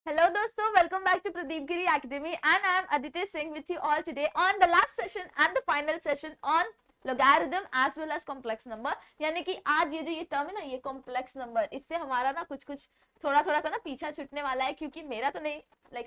Hello दोस्तों, welcome back to Pradeep Giri Academy and I am Aditi Singh with you all today on the last session and the final session on logarithm as well as complex number। यानी कि आज ये term है ना, ये complex number, इससे हमारा ना कुछ थोड़ा सा ना पीछा छूटने वाला है, क्योंकि मेरा तो नहीं,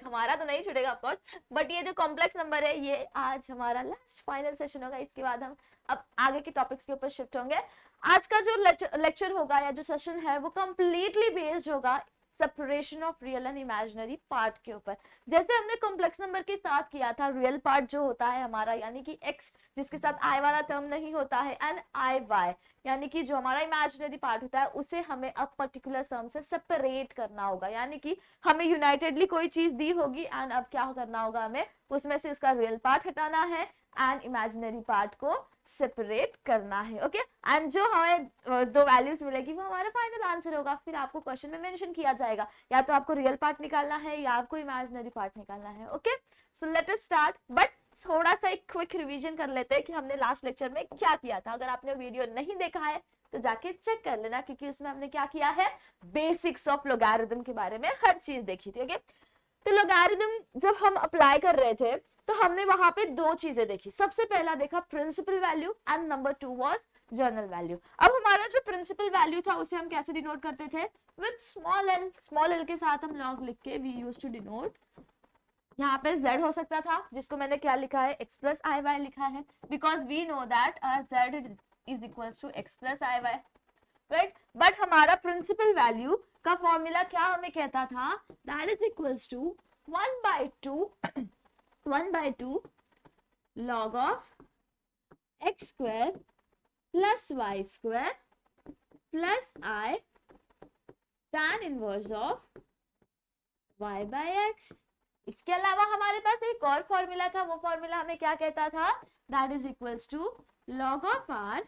हमारा तो नहीं छूटेगा ऑफ कोर्स, बट ये जो कॉम्प्लेक्स नंबर है ये आज हमारा लास्ट फाइनल सेशन होगा। इसके बाद हम अब आगे के टॉपिक्स के ऊपर शिफ्ट होंगे। आज का जो लेक्चर होगा या जो सेशन है वो कंप्लीटली बेस्ड होगा separation of real and imaginary part के ऊपर। जैसे हमने कॉम्प्लेक्स नंबर के साथ किया था, रियल पार्ट जो होता है हमारा यानी कि x जिसके साथ i वाला टर्म नहीं होता है, एंड i y यानी कि जो हमारा इमेजिनरी पार्ट होता है उसे हमें अब पर्टिकुलर सम से सेपरेट करना होगा। यानी कि हमें यूनाइटेडली कोई चीज दी होगी एंड अब क्या करना होगा, हमें उसमें से उसका रियल पार्ट हटाना है एंड इमेजिनरी पार्ट को सेपरेट करना है। ओके, एंड जो हमें दो वैल्यूज मिलेगी वो हमारा फाइनल आंसर होगा। फिर आपको क्वेश्चन में मेंशन किया जाएगा या तो आपको रियल पार्ट निकालना है या आपको इमेजिनरी पार्ट निकालना है। Okay, so let us start, but थोड़ा सा एक क्विक रिवीजन कर लेते हैं कि हमने लास्ट लेक्चर में क्या किया था। अगर आपने वीडियो नहीं देखा है तो जाके चेक कर लेना, क्योंकि उसमें हमने क्या किया है, बेसिक्स ऑफ लोगारिथम के बारे में हर चीज देखी थी। ओके, तो लोगारिथम जब हम अप्लाई कर रहे थे तो हमने वहां पे दो चीजें देखी। सबसे पहला देखा principal value and number 2 was general value. अब हमारा जो प्रिंसिपल वैल्यू था उसे हम कैसे डिनोट करते थे, with small L. Small L के साथ हम लॉग लिख के वी यूज्ड टू डिनोट। यहाँ पे z हो सकता था, जिसको मैंने क्या लिखा है, x प्लस आई वाई लिखा है, because we know that z is equals to x plus i y, right. But हमारा प्रिंसिपल वैल्यू का फॉर्मूला क्या हमें कहता था, that is equals to 1/2 log of x square plus y square plus I tan inverse of y by x। इसके अलावा हमारे पास एक और फॉर्मूला था, वो फॉर्मूला हमें क्या कहता था, that is equals to log of r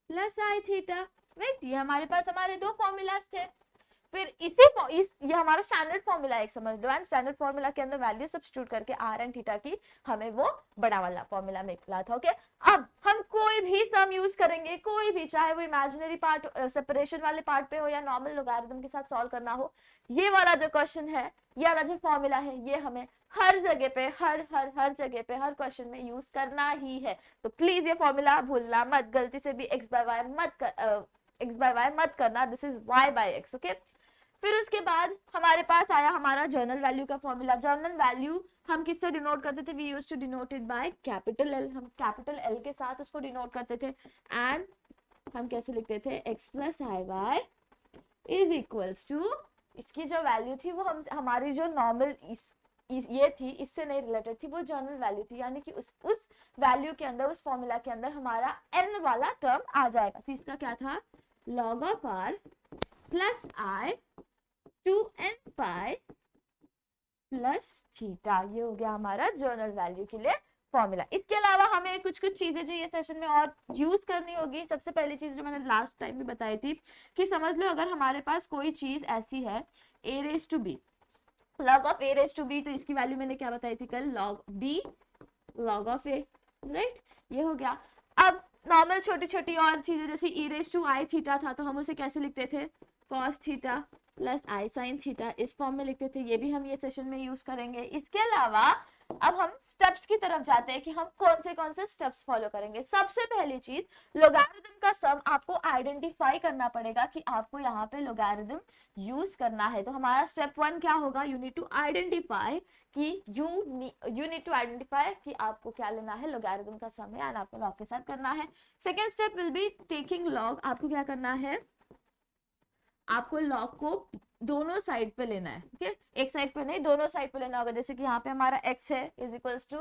plus I theta. Right, ये हमारे पास हमारे दो फॉर्मूलाज थे। फिर ये हमारा स्टैंडर्ड फॉर्मूला है, समझ लो, एंड स्टैंडर्ड फॉर्मूला के अंदर वैल्यू सब्स्टिट्यूट करके r एंड थीटा की हमें वो बड़ा वाला फॉर्मूला मिला था। ओके, अब हम कोई भी सम यूज करेंगे, कोई भी, चाहे वो इमेजिनरी पार्ट सेपरेशन वाले पार्ट पे हो या नॉर्मल लोगारिथम के साथ सॉल्व करना हो, ये वाला जो क्वेश्चन है, ये वाला जो फॉर्मूला है, ये हमें हर जगह पे हर जगह पे हर क्वेश्चन में यूज करना ही है। तो प्लीज ये फॉर्मूला भूलना मत, गलती से भी x बाय वाई मत करना, this is y by x. Okay, फिर उसके बाद हमारे पास आया हमारा जर्नल वैल्यू का फॉर्मूला। जर्नल वैल्यू हम किससे डिनोट करते थे, we used to denote it by capital L. हम कैपिटल एल के साथ उसको डिनोट करते थे एंड हम कैसे लिखते थे, x plus i y is equals to, इसकी जो वैल्यू थी वो हमारी जो नॉर्मल ये थी, इससे नहीं रिलेटेड थी, वो जर्नल वैल्यू थी। यानी कि उस वैल्यू के अंदर, उस फॉर्मूला के अंदर हमारा n वाला टर्म आ जाएगा। तो इसका क्या था, log of r plus i 2n pi plus theta. ये हो गया हमारा जर्नल वैल्यू के लिए फॉर्मूला। इसके अलावा हमें कुछ चीजें जो ये सेशन में और यूज करनी होगी। सबसे पहली चीज जो मैंने लास्ट टाइम भी बताई थी कि समझ लो अगर हमारे पास कोई चीज ऐसी है a raise to b, log of a raise to b, तो इसकी वैल्यू मैंने क्या बताई थी कल, log b log of a, right. ये हो गया। अब नॉर्मल छोटी छोटी और चीजें जैसे e raise to i theta था, तो हम उसे कैसे लिखते थे, cos theta plus i sine theta, इस फॉर्म में लिखते थे। ये भी हम ये सेशन में यूज करेंगे। इसके अलावा अब हम स्टेप्स की तरफ जाते हैं कि हम कौन से स्टेप्स फॉलो करेंगे। सबसे पहली चीज, लोगारिथम का सम आपको आइडेंटिफाई करना पड़ेगा कि आपको यहाँ पे लोगारिथम यूज करना है। तो हमारा स्टेप 1 क्या होगा, यू नीड टू आइडेंटिफाई कि यू नीड टू आइडेंटिफाई कि आपको क्या लेना है, लोगारिथम का सम है एंड आपको लॉग के साथ करना है। Second step will be taking log. आपको क्या करना है, आपको लॉग को दोनों साइड पे लेना है। ओके, एक साइड पे नहीं, दोनों साइड पे लेना होगा। जैसे कि यहाँ पे हमारा x है इज इक्वल्स टू,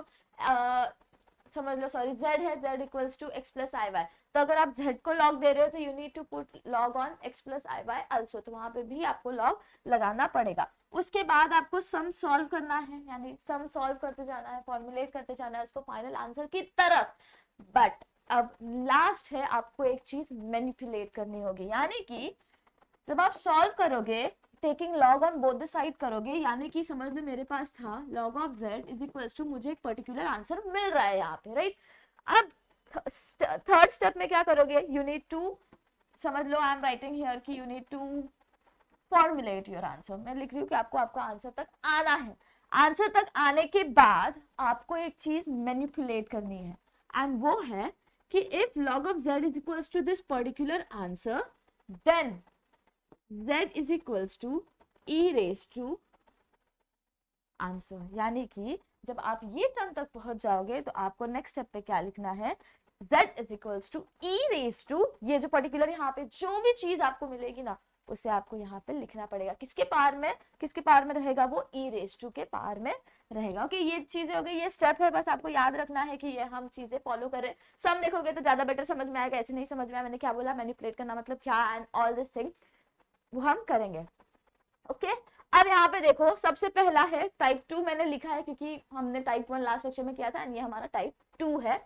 समझ लो, सॉरी, z है, z equals to x plus i y. तो अगर आप z को लॉग दे रहे हो तो you need to put log on x plus i y also, तो वहां पे भी आपको लॉग लगाना पड़ेगा। उसके बाद आपको सम सॉल्व करना है, यानी सम सॉल्व करते जाना है, फॉर्मुलेट करते जाना है उसको फाइनल आंसर की तरफ। बट अब लास्ट है, आपको एक चीज मैनिपुलेट करनी होगी, यानी कि जब आप सॉल्व करोगे, taking log on both the side करोगे, यानी कि समझ लो मेरे पास था log of z is equals to, मुझे एक पर्टिकुलर आंसर मिल रहा है यहाँ पे, राइट। अब थर्ड स्टेप में क्या करोगे, यू नीड टू, समझ लो आई एम राइटिंग हियर कि you need to formulate your answer. मैं लिख रही हूँ कि आपको आपका आंसर तक आना है। आंसर तक आने के बाद आपको एक चीज मैनिपुलेट करनी है, एंड वो है कि if log of z is equals to this particular answer, then z is equals to e raised to answer. यानी कि जब आप ये टर्म तक पहुंच जाओगे तो आपको नेक्स्ट स्टेप पे क्या लिखना है, z is equals to e raised to, ये जो पर्टिकुलर यहाँ पे जो भी चीज आपको मिलेगी ना उसे आपको यहाँ पे लिखना पड़ेगा। किसके पार में रहेगा, वो e raised to के पार में रहेगा। ओके, ये चीजें हो गई, ये स्टेप है, बस आपको याद रखना है कि ये हम चीजें फॉलो करें। सम देखोगे तो ज्यादा बेटर समझ में आएगा, ऐसे नहीं समझ में आया मैंने क्या बोला, मैनिपुलेट करना मतलब क्या, एंड ऑल दिस थिंग वो हम करेंगे। ओके, अब यहाँ पे देखो सबसे पहला है टाइप 2 मैंने लिखा है क्योंकि हमने टाइप 1 लास्ट सेक्शन में किया था, ये हमारा टाइप 2 है।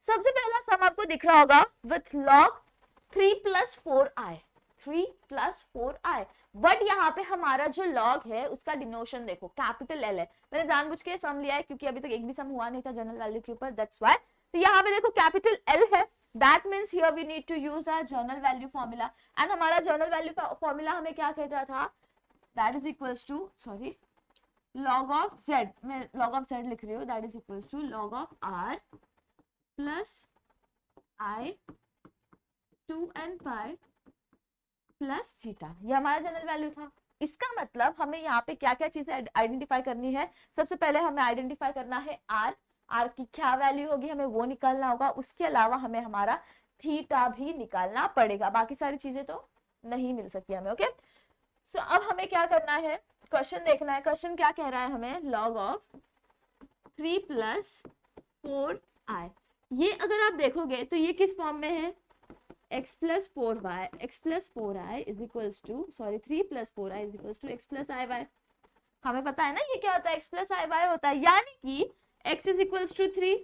सबसे पहला सम आपको दिख रहा होगा with log 3 + 4i, 3 + 4i, but यहाँ पे हमारा जो log है उसका डिनोशन देखो कैपिटल L है। मैंने जानबूझ के सम लिया है क्योंकि अभी तक एक भी सम हुआ नहीं था जनरल वैल्यू के ऊपर, दैट्स व्हाई। तो यहाँ पे देखो कैपिटल L है, that means here we need to use our general value formula, and हमारा जनरल वैल्यू फॉर्मूला हमें क्या कहता था, that is equals to, sorry, log of z, मैं log of z लिख रही हूँ, that is equals to log of r plus i 2n pi plus theta, ये हमारा जनरल वैल्यू था। इसका मतलब हमें यहाँ पे क्या क्या चीजें आइडेंटिफाई करनी है, सबसे पहले हमें आइडेंटिफाई करना है r की क्या वैल्यू होगी हमें वो निकालना होगा, उसके अलावा हमें हमारा थीटा भी निकालना पड़ेगा, बाकी सारी चीजें तो नहीं मिल सकती हमें। ओके, सो अब हमें क्या करना है, क्वेश्चन देखना है। क्वेश्चन क्या कह रहा है हमें, log of 3 + 4i, ये अगर आप देखोगे तो ये किस फॉर्म में है, x + 4y, x + 4i is equals to, sorry 3 + 4i is equals to x + iy। हमें पता है ना ये क्या होता है, x + iy होता है, यानी कि x is equals to 3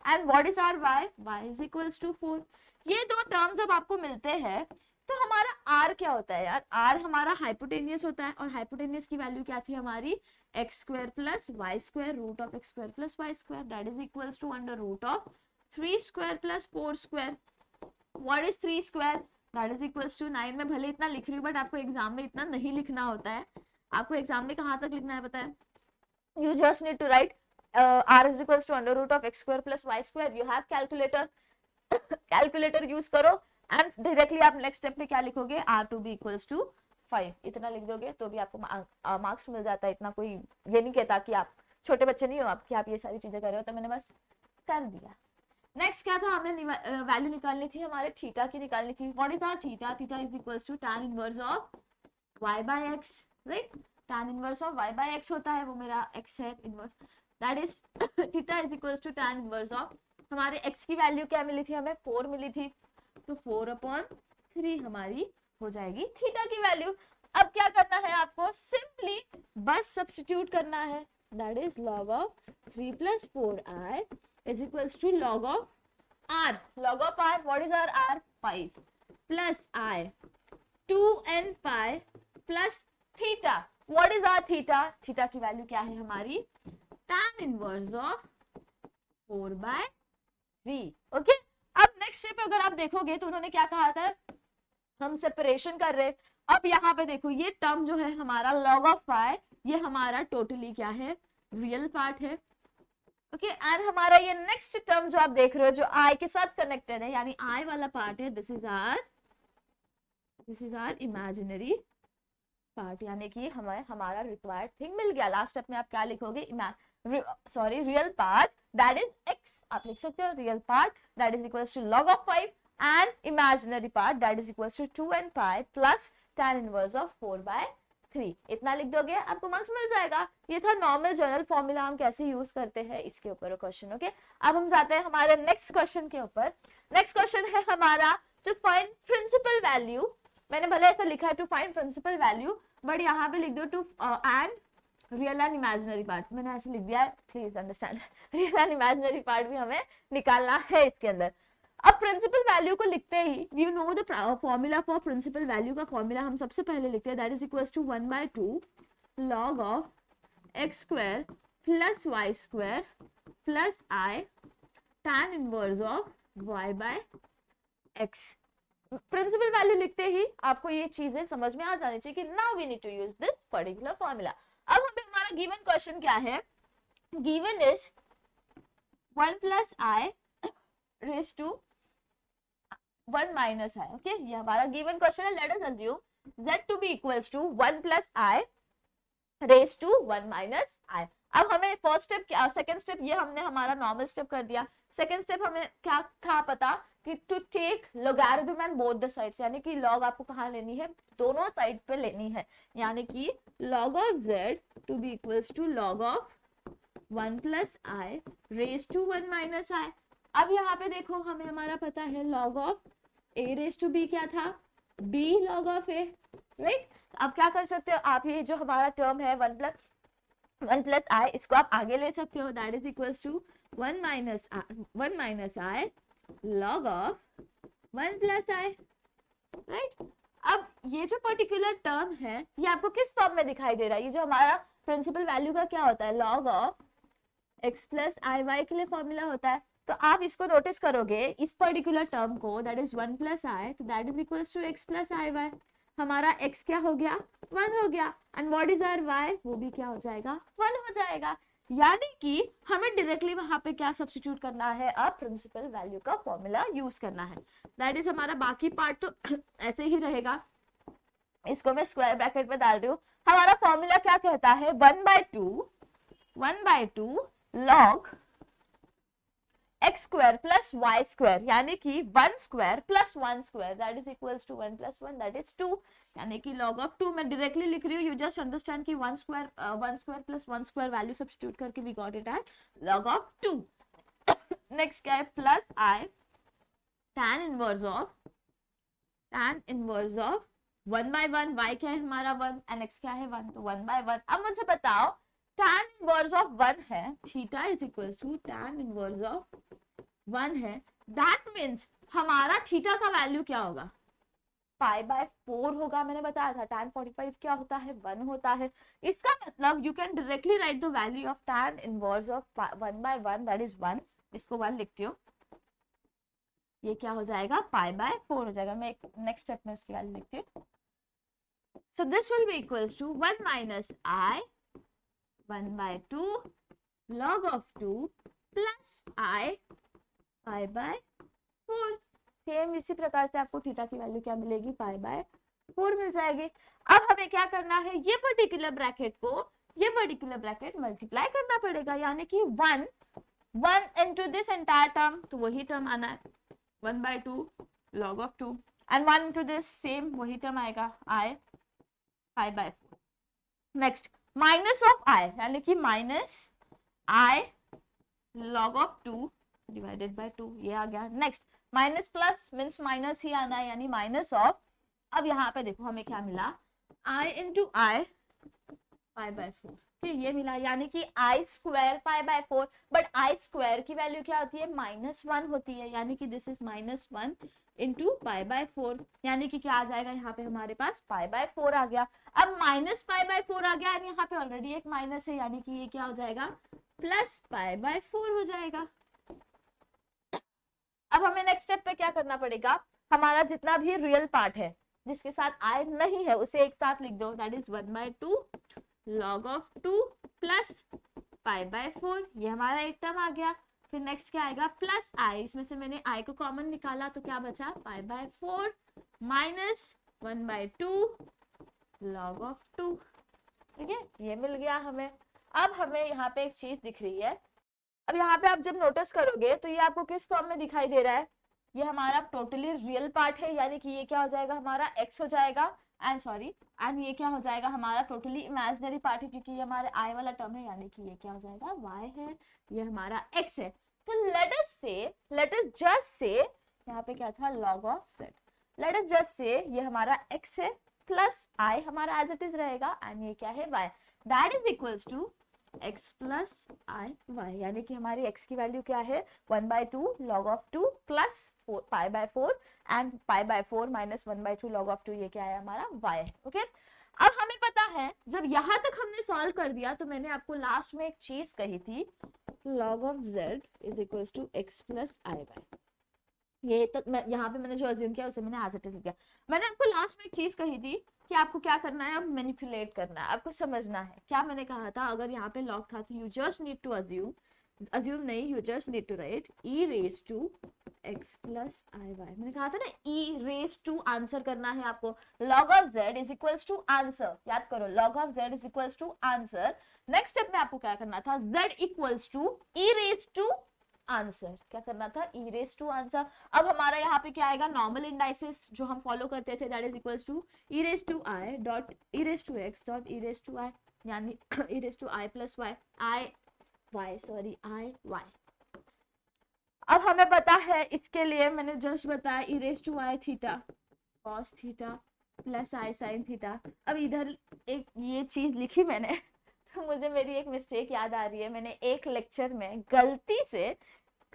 and what is our y, y is equals to 4। ये दो टर्म जब आपको मिलते हैं तो हमारा r क्या होता है यार, r हमारा हाइपोटेनियस होता है, और हाइपोटेनियस की वैल्यू क्या थी हमारी, x² + y² root of x² + y² that is equals to √ 3² + 4²। What is 3²? That is equals to 9। मैं भले इतना लिख रही हूँ बट आपको एग्जाम में इतना नहीं लिखना होता है। आपको एग्जाम में कहाँ तक लिखना है पता है, you just need to write r is equals to √ x² + y²। you have calculator, calculator use करो एंड डायरेक्टली आप नेक्स्ट स्टेप पे क्या लिखोगे, r2 भी इक्वल्स टू 5, इतना लिख दोगे तो भी आपको मार्क्स मिल जाता है। इतना कोई ये नहीं कहता कि आप छोटे बच्चे नहीं हो आप कि आप ये सारी चीजें कर रहे हो, तो मैंने बस कर दिया। नेक्स्ट क्या था, हमें वैल्यू निकालनी थी, हमारे थीटा की निकालनी थी। What is our theta, theta is equals to tan inverse of y/x, right, tan inverse of y/x होता है, वो मेरा x है inverse, that is theta is equals to tan inverse of, हमारे x की वैल्यू क्या मिली थी हमें, 4 मिली थी, तो 4/3 हमारी हो जाएगी थीटा की वैल्यू। अब क्या करना है आपको, सिंपली बस सब्स्टिट्यूट करना है, that is log of 3 + 4i is equals to log of r, log of r, what is our r, 5 plus I 2n pi plus theta, what is our theta, theta की value क्या है हमारी, tan inverse of 4/3। Okay, अब next step अगर आप देखोगे तो उन्होंने क्या कहा था, हम सेपरेशन कर रहे, अब यहाँ पे देखो ये टर्म जो है हमारा log of pi, ये हमारा टोटली क्या है, रियल पार्ट है। ओके, एंड हमारा ये नेक्स्ट टर्म जो आप देख रहे हो जो i के साथ कनेक्टेड है, यानी i वाला पार्ट है, this is our imaginary part, यानी कि हमें हमारा रिक्वायर्ड थिंग मिल गया। लास्ट स्टेप में आप क्या लिखोगे, sorry real part that is x, आप लिख सकते हो real part that is equals to log of 5 and imaginary part that is equals to 2n pi plus tan inverse of 4/3, इतना लिख दोगे आपको मार्क्स मिल जाएगा। ये था नॉर्मल जनरल फॉर्मूला, हम कैसे यूज करते हैं इसके ऊपर क्वेश्चन। ओके, अब हम जाते हैं हमारे नेक्स्ट क्वेश्चन के ऊपर। नेक्स्ट क्वेश्चन है हमारा टू फाइंड प्रिंसिपल वैल्यू, मैंने भले ऐसा लिखा है to find principal value, but यहाँ पे लिख दो to and real and imaginary part, मैंने ऐसे लिख दिया है, please understand, real and imaginary part भी हमें निकालना है इसके अंदर। अब प्रिंसिपल वैल्यू को लिखते ही you know the formula for principal value का फॉर्मूला हम सबसे पहले लिखते हैं, that is equals to 1/2 log of x² plus y² plus I tan inverse of y/x। Principal value लिखते ही आपको ये चीजें समझ में आ जानी चाहिए कि now we need to use this particular formula. अब हमें हमारा गिवन क्वेश्चन क्या है, given is 1 plus i raise to 1 minus i. Okay, ये हमारा गिवन क्वेश्चन है। Let us assume z to be equals to 1 plus i raise to 1 minus i. अब हमें फर्स्ट स्टेप क्या, सेकंड स्टेप ये हमने हमारा नॉर्मल स्टेप कर दिया। सेकंड स्टेप हमें क्या था पता कि to take logarithm and both the sides, यानी कि लॉग आपको कहाँ लेनी है, दोनों साइड पे लेनी है, यानी कि log of z to be equals to log of 1 plus i raise to 1 minus i. अब यहाँ पे देखो हमें हमारा पता है log of a raise to b क्या था, b log of a, right. अब क्या कर सकते हो आप, ये जो हमारा टर्म है 1 प्लस आई, इसको आप आगे ले सकते हो, that is equals to 1 minus i log of 1 plus i, right. अब ये जो पर्टिकुलर टर्म है ये आपको किस फॉर्म में दिखाई दे रहा है, ये जो हमारा प्रिंसिपल वैल्यू का क्या होता है, log of x plus i y के लिए फॉर्मूला होता है। तो आप इसको नोटिस करोगे इस पर्टिकुलर टर्म को, दैट इज 1 प्लस आई, तो that is equals to x plus i y. हमारा x क्या हो गया, 1 हो गया, and what is our y, वो भी क्या हो जाएगा, 1 हो जाएगा। यानी कि हमें डायरेक्टली वहां पे क्या सब्स्टिट्यूट करना है, अब प्रिंसिपल वैल्यू का फॉर्मूला यूज करना है। दैट इज हमारा बाकी पार्ट तो ऐसे ही रहेगा, इसको मैं स्क्वायर ब्रैकेट में डाल रही हूँ। हमारा फॉर्मूला क्या कहता है, 1/2 log x square plus y square, यानी कि 1 square plus 1 square, that is equals to 1 plus 1 that is 2, यानी कि log ऑफ 2 मैं डायरेक्टली लिख रही हूँ, यू जस्ट अंडरस्टैंड कि 1 square plus 1 square value substitute करके we got it at log of 2। Next क्या है, plus i tan inverse of 1/1, y क्या है हमारा 1 एंड x क्या है 1, तो 1/1। अब मुझे बताओ tan इनवर्स ऑफ 1 है, theta is equal to tan inverse of 1 है, दैट मीन्स हमारा थीटा का वैल्यू क्या होगा, π/4 होगा। मैंने बताया था tan 45 क्या होता है, 1 होता है। इसका मतलब you can directly right the value of tan inverse of 1/1 that is 1, इसको 1 लिखती हूँ, ये क्या हो जाएगा, π/4 हो जाएगा। मैं नेक्स्ट स्टेप में उसकी वैल्यू लिखती हूँ। So this will be equals to 1 minus i 1/2 log of 2 plus i π/4। Same इसी प्रकार से आपको थीटा की वैल्यू क्या मिलेगी, π/4 मिल जाएगी। अब हमें क्या करना है, ये पर्टिकुलर ब्रैकेट मल्टीप्लाई करना पड़ेगा, यानी कि 1 इनटू दिस एंटायर टर्म, तो वही टर्म आना है 1/2 log of 2 and 1 into this same वही टर्म आएगा i π/4। Next minus of i, यानी कि minus i log of 2 divided by 2, ये आ गया। Next minus plus means minus ही आना है, यानी माइनस ऑफ, अब यहाँ पे देखो हमें क्या मिला, आई इंटू आई π/4, ये मिला, यानी कि आई स्क्वायर π/4, बट आई स्क्वायर की वैल्यू क्या होती है, -1 होती है, यानी कि दिस इज -1 इंटू π/4, यानी कि क्या आ जाएगा, यहाँ पे हमारे पास π/4 आ गया। अब -π/4 आ गया, यहाँ पे ऑलरेडी एक माइनस है, यानी कि ये क्या हो जाएगा, प्लस π/4 हो जाएगा। अब हमें नेक्स्ट स्टेप पे क्या करना पड़ेगा, हमारा जितना भी रियल पार्ट है जिसके साथ आई नहीं है उसे एक साथ लिख दो, that is 1/2 log of 2 plus π/4, ये हमारा एक टर्म आ गया। फिर नेक्स्ट क्या आएगा, प्लस आई, इसमें से मैंने आई को कॉमन निकाला तो क्या बचा, π/4 माइनस 1/2 log ऑफ 2, ठीक है, ये मिल गया हमें। अब हमें यहाँ पे एक चीज दिख रही है, अब यहाँ पे आप जब नोटिस करोगे तो ये आपको किस फॉर्म में दिखाई दे रहा है, ये हमारा टोटली रियल पार्ट है, यानी कि ये क्या हो जाएगा, हमारा x हो जाएगा, एंड ये क्या हो जाएगा, हमारा टोटली इमेजिनरी पार्ट है, क्योंकि ये हमारे i वाला टर्म है, यानी कि ये क्या हो जाएगा, y है, ये हमारा x है। तो लेट अस जस्ट से यहाँ पे क्या था, log of z, let us just से ये हमारा x है प्लस i हमारा एज इट इज रहेगा, एंड ये क्या है, y, that is equals to x plus i y, यानी कि हमारी x की वैल्यू क्या है, 1/2 log of 2 plus π/4 and π/4 minus 1/2 log of 2, ये क्या है हमारा y है। ओके, अब हमें पता है जब यहाँ तक हमने सॉल्व कर दिया तो मैंने आपको लास्ट में एक चीज कही थी, log of z is equals to x plus i y. ये तक मैं यहाँ पे मैंने जो अज्यूम किया उसे मैंने एज इट इज लिखा। मैंने आपको लास्ट में एक चीज कही थी कि आपको क्या करना है, अब मैनिपुलेट करना है, आपको समझना है क्या मैंने कहा था। अगर यहाँ पे लॉग था तो you just need to assume, assume नहीं, you just need to write e raise to x plus i y. मैंने कहा था ना e रेज टू आंसर करना है आपको। log of z is equals to answer, याद करो log of z is equals to answer. Next step में आपको क्या करना था, z equals to e raise to answer, क्या करना था, e रेज टू आंसर। अब हमारा यहाँ पे क्या आएगा, नॉर्मल इंडाइसिस जो हम फॉलो करते थे, that is equals to e raise to i dot e raise to x dot e raise to i, यानी e raise to i plus y, i y. अब हमें पता है इसके लिए मैंने जस्ट बताया e raise to i theta cos theta plus i sine theta. अब इधर एक ये चीज लिखी मैंने तो मुझे मेरी एक मिस्टेक याद आ रही है। मैंने एक लेक्चर में गलती से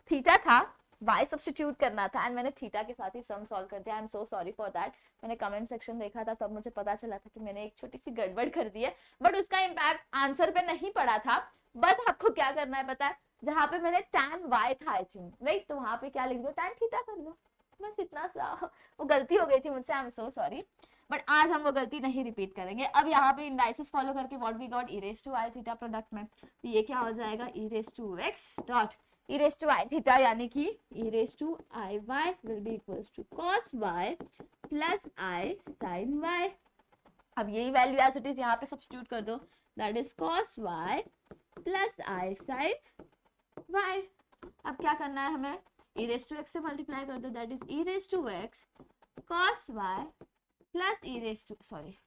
थीटा था y सब्स्टिट्यूट करना था एंड मैंने थीटा के साथ ही सम सॉल्व कर दिया। I am so sorry for that. मैंने कमेंट सेक्शन देखा था तब मुझे पता चला था कि मैंने एक छोटी सी गड़बड़ कर दी है, बट उसका इम्पैक्ट आंसर पे नहीं पड़ा था। बस आपको क्या करना है पता है, जहां पे मैंने tan y था आई थिंक राइट, तो वहां पे क्या लिख दो, tan थीटा कर दो, बस इतना सा। वो गलती हो गई थी मुझसे, I am so sorry, but आज हम वो गलती नहीं रिपीट करेंगे। अब यहाँ पे इंडाइसिस फॉलो करके what we got, e raise to i theta product में, तो ये क्या हो जाएगा, e raise to x dot e raise to i theta, यानी कि e raise to i y will be equals to cos y plus i sin y। अब यही वैल्यू एज इट इज यहाँ पे सब्स्टिट्यूट कर दो, that is cos y plus i sin y। अब क्या करना है हमें, e रेज टू x से मल्टीप्लाई कर दो, that is e raise to x cos y plus e raise to sorry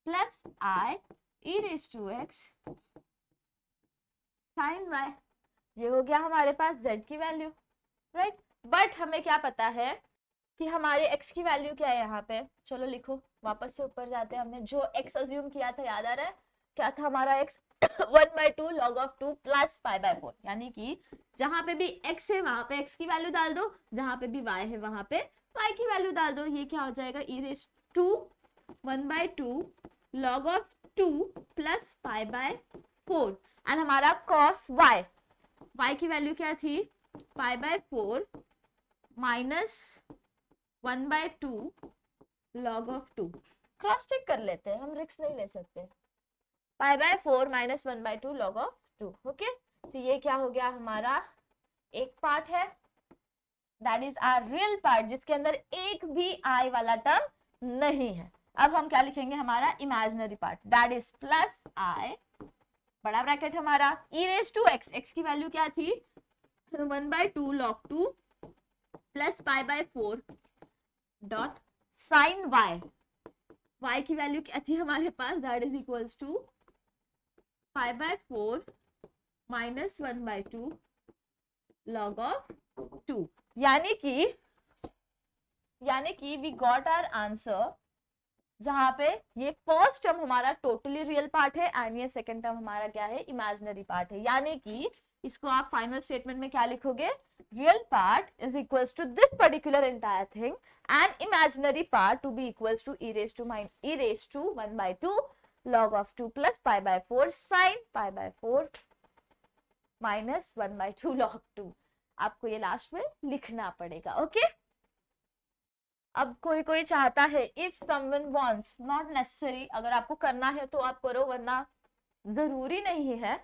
plus i e raise to x sin y। ये हो गया हमारे पास z की वैल्यू राइट। बट हमें क्या पता है कि हमारे x की वैल्यू क्या है यहाँ पे, चलो लिखो, वापस से ऊपर जाते हैं। हमने जो x अज्यूम किया था याद आ रहा है, क्या था हमारा x 1/2 log of 2 plus pi by 4, यानी कि जहां पे भी x है वहां पे x की वैल्यू डाल दो, जहां पे भी y है वहां पे y की वैल्यू डाल दो। ये क्या हो जाएगा, e raise to 1/2 log of 2 plus pi by 4 and हमारा cos y, y की वैल्यू क्या थी, pi by 4 minus 1/2 log of 2। Cross check कर लेते हैं, हम रिस्क नहीं ले सकते। Pi by 4 minus 1/2 log of 2, okay. तो ये क्या हो गया हमारा, एक पार्ट है that is our real part जिसके अंदर एक भी आई वाला टर्म नहीं है। अब हम क्या लिखेंगे, हमारा imaginary part that is plus i, बड़ा ब्रैकेट हमारा e raise to x, x की वैल्यू क्या थी 1/2 log 2 plus pi by 4 dot sine y, y की वैल्यू क्या थी हमारे पास, that is equals to pi by 4 minus 1/2 log of 2, यानी कि वी गॉट आवर आंसर जहां पे ये फर्स्ट टर्म हमारा टोटली रियल पार्ट है एंड ये सेकंड टर्म हमारा क्या है, इमेजिनरी पार्ट है। यानी कि इसको आप फाइनल स्टेटमेंट में क्या लिखोगे, real part is equals to this particular entire thing and imaginary part to be equals to e raise to 1/2 log of 2 plus pi by 4 sine pi by 4 minus 1/2 log 2। आपको ये last में लिखना पड़ेगा, okay. अब कोई चाहता है if someone wants, not necessary, अगर आपको करना है तो आप करो वरना जरूरी नहीं है।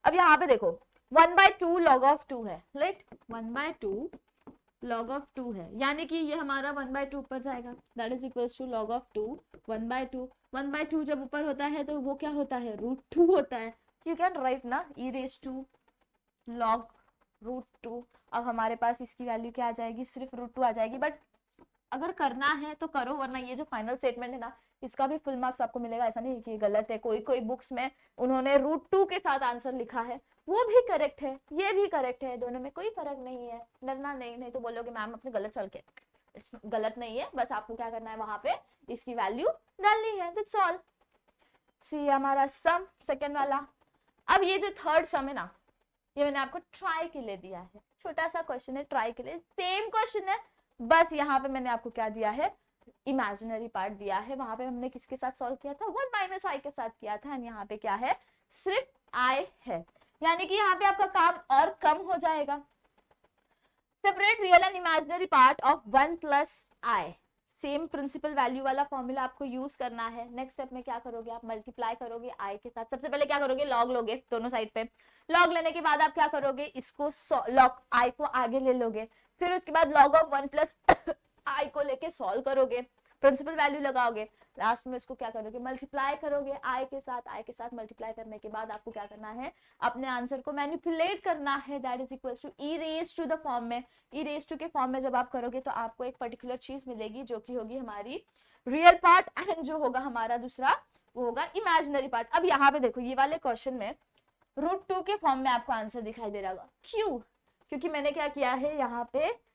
अब यहाँ पे देखो 1/2 log ऑफ 2 है राइट, 1/2 log ऑफ 2 है, यानी कि ये हमारा 1/2 ऊपर जाएगा, that is equals to log of 2 1/2। 1/2 जब ऊपर होता है तो वो क्या होता है, √2 होता है। यू कैन राइट ना e रेज टू log √2। अब हमारे पास इसकी वैल्यू क्या आ जाएगी, सिर्फ √2 आ जाएगी। बट अगर करना है तो करो, वरना ये जो फाइनल स्टेटमेंट है ना इसका भी फुल मार्क्स आपको मिलेगा। ऐसा नहीं कि गलत है, कोई बुक्स में उन्होंने √2 के साथ आंसर लिखा है, वो भी करेक्ट है, ये भी करेक्ट है, दोनों में कोई फर्क नहीं है। डरना नहीं तो बोलोगे मैम अपने गलत चल के, गलत नहीं है, बस आपको क्या करना है वहां पे इसकी वैल्यू डालनी है, दैट्स ऑल। सी हमारा सम सेकंड वाला। अब ये जो थर्ड सम है ना, ये मैंने आपको ट्राई के लिए दिया है, छोटा सा क्वेश्चन है, ट्राई के लिए सेम क्वेश्चन है, बस यहाँ पे मैंने आपको क्या दिया है, इमेजिनरी पार्ट दिया है। वहां पे हमने किसके साथ सॉल्व किया था, 1 माइनस आई के साथ किया था, यहाँ पे क्या है, सिर्फ आई है, यानी कि यहाँ पे आपका काम और कम हो जाएगा। Separate real and imaginary part of 1 plus i. Same principal value वाला फॉर्मूला आपको यूज करना है। नेक्स्ट स्टेप में क्या करोगे, आप मल्टीप्लाई करोगे आई के साथ। सबसे पहले क्या करोगे, लॉग लोगे दोनों साइड पे। लॉग लेने के बाद आप क्या करोगे, इसको लॉग आई को आगे ले लोगे। फिर उसके बाद लॉग ऑफ 1 प्लस आई को लेके सॉल्व करोगे, प्रिंसिपल वैल्यू लगाओगे। लास्ट में इसको क्या करोगे, मल्टीप्लाई करोगे आई के साथ मल्टीप्लाई करने के बाद आपको क्या करना है, अपने आंसर को मैनिपुलेट करना है, that is equal to e raise to the form में। ई रेज टू के फॉर्म में जब आप करोगे तो आपको एक पर्टिकुलर चीज मिलेगी जो कि होगी हमारी रियल पार्ट, एंड जो होगा हमारा दूसरा वो होगा इमेजिनरी पार्ट। अब यहाँ पे देखो, ये वाले क्वेश्चन में √2 के फॉर्म में आपको आंसर दिखाई दे रहा होगा। क्यों, क्योंकि मैंने क्या किया है, यहाँ पे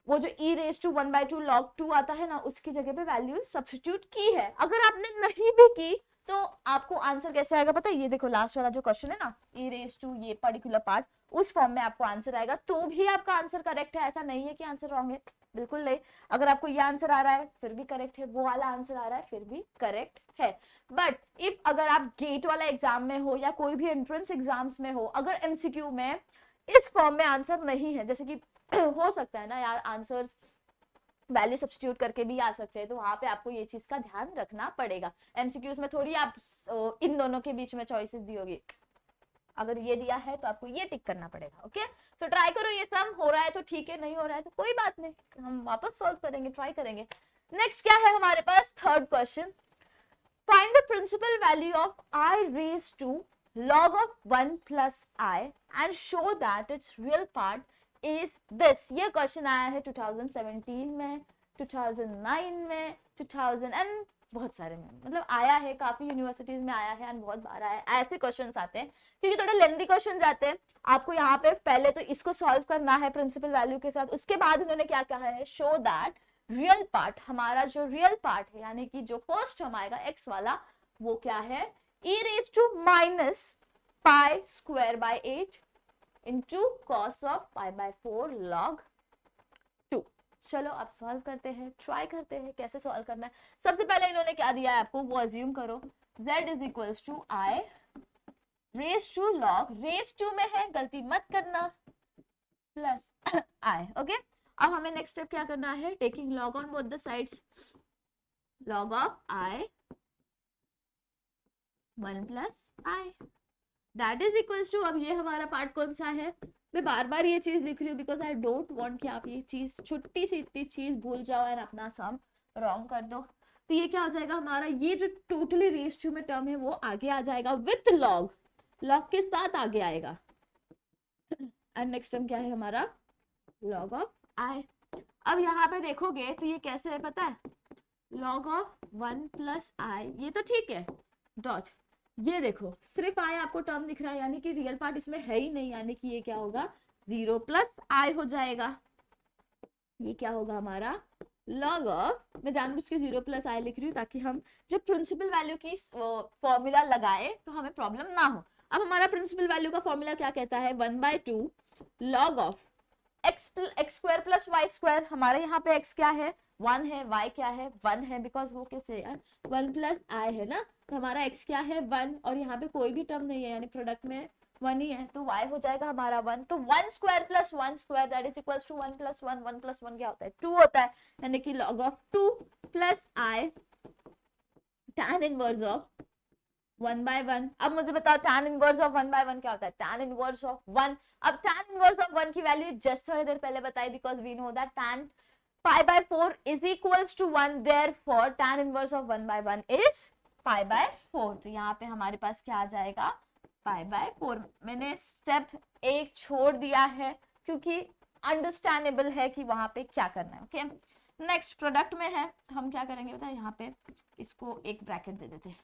वो जो e रेज टू 1/2 log 2 आता है ना, उसकी जगह पे वैल्यू सब्स्टिट्यूट की है। अगर आपने नहीं भी की तो आपको आंसर कैसे आएगा पता है, ये देखो लास्ट वाला जो क्वेश्चन है ना, e रेज टू ये पर्टिकुलर पार्ट, उस फॉर्म में आपको आंसर आएगा, तो भी आपका आंसर करेक्ट है। ऐसा नहीं है कि आंसर रॉन्ग है, बिल्कुल नहीं। अगर आपको ये आंसर आ रहा है फिर भी करेक्ट है, वो वाला आंसर आ रहा है फिर भी करेक्ट है। बट इफ अगर आप गेट वाला एग्जाम में हो या कोई भी एंट्रेंस एग्जाम्स में हो, अगर एमसीक्यू में इस फॉर्म में आंसर नहीं है, जैसे कि हो सकता है ना यार, आंसर्स वैल्यू सब्स्टिट्यूट करके भी आ सकते हैं, तो वहां पे आपको ये चीज का ध्यान रखना पड़ेगा। एमसीक्यूज में थोड़ी आप इन दोनों के बीच में चॉइसेस दी होगी, अगर ये दिया है तो आपको ये टिक करना पड़ेगा। ओके, तो ट्राई करो, ये सम हो रहा है तो ठीक है, नहीं हो रहा है तो कोई बात नहीं, हम वापस सॉल्व करेंगे, ट्राई करेंगे। नेक्स्ट क्या है हमारे पास, third question, find the principal value of i raise to log of 1 plus I and show that its real part is this। ये क्वेश्चन आया है 2017 में, 2009 में, 2000 एंड बहुत सारे में, मतलब आया है, काफी यूनिवर्सिटीज में आया है एंड बहुत बार आया है। ऐसे क्वेश्चंस आते हैं क्योंकि थोड़े लेंथी क्वेश्चन आते हैं। आपको यहाँ पे पहले तो इसको सॉल्व करना है प्रिंसिपल वैल्यू के साथ, उसके बाद उन्होंने क्या कहा है, शो दैट रियल पार्ट, हमारा जो रियल पार्ट है यानी कि जो फर्स्ट टर्म आएगा एक्स वाला, वो क्या है, e raised to minus pi square by 8 into cos of pi by 4 log 2। चलो अब सॉल्व करते हैं, ट्राई करते हैं कैसे सॉल्व करना है। सबसे पहले इन्होंने क्या दिया है आपको, वो अज्यूम करो z is equals to I raised to log, raised to में है, गलती मत करना, प्लस I। ओके, अब हमें नेक्स्ट स्टेप क्या करना है, taking log on both the sides, log of I 1 plus I that is equals to, अब ये हमारा पार्ट कौन सा है, मैं बार बार ये चीज लिख रही हूँ बिकॉज आई डोंट वांट कि आप ये चीज, छोटी सी इतनी चीज भूल जाओ एंड अपना सम रॉन्ग कर दो। तो ये क्या हो जाएगा हमारा, ये जो टोटली रेज टू में टर्म है वो आगे आ जाएगा विथ लॉग, लॉग के साथ आगे आएगा। एंड नेक्स्ट टर्म क्या है हमारा, लॉग ऑफ आई। अब यहाँ पे देखोगे तो ये कैसे है पता है, लॉग ऑफ 1 प्लस आई, ये तो ठीक है, डॉट, ये देखो सिर्फ आई आपको टर्म दिख रहा है, यानी कि रियल पार्ट इसमें है ही नहीं, यानी कि ये क्या होगा, 0 प्लस आई हो जाएगा। ये क्या होगा हमारा लॉग ऑफ, मैं जानबूझ के 0 प्लस आई लिख रही हूँ ताकि हम जब प्रिंसिपल वैल्यू की फॉर्मूला लगाए तो हमें प्रॉब्लम ना हो। अब हमारा प्रिंसिपल वैल्यू का फॉर्मूला क्या कहता है, 1/2 log of x square plus y square. हमारे यहाँ पे x क्या है, 1 है, y क्या है, 1 है, बिकॉज वो कैसे यार 1 प्लस आई है ना, तो हमारा x क्या है 1, और यहाँ पे कोई भी टर्म नहीं है यानी प्रोडक्ट में 1 ही है, तो y हो जाएगा हमारा 1। तो 1 square plus 1 square that is equals to 1 plus 1, 1 plus 1 क्या होता है 2 होता है, यानी कि log of 2 plus i tan inverse of 1/1। अब मुझे बताओ tan इनवर्स ऑफ 1/1 क्या होता है, tan इनवर्स ऑफ 1। अब tan इनवर्स ऑफ 1 की वैल्यू जस्ट थोड़ी देर पहले बताई, because we know that tan pi by 4 is equals to 1, therefore tan inverse of 1/1 is pi by 4। तो यहाँ पे हमारे पास क्या आ जाएगा, pi by 4। मैंने स्टेप 1 छोड़ दिया है क्योंकि अंडरस्टैंडेबल है कि वहां पे क्या करना है। ओके, नेक्स्ट प्रोडक्ट में है, हम क्या करेंगे पता है, यहाँ पे इसको एक ब्रैकेट दे देते हैं,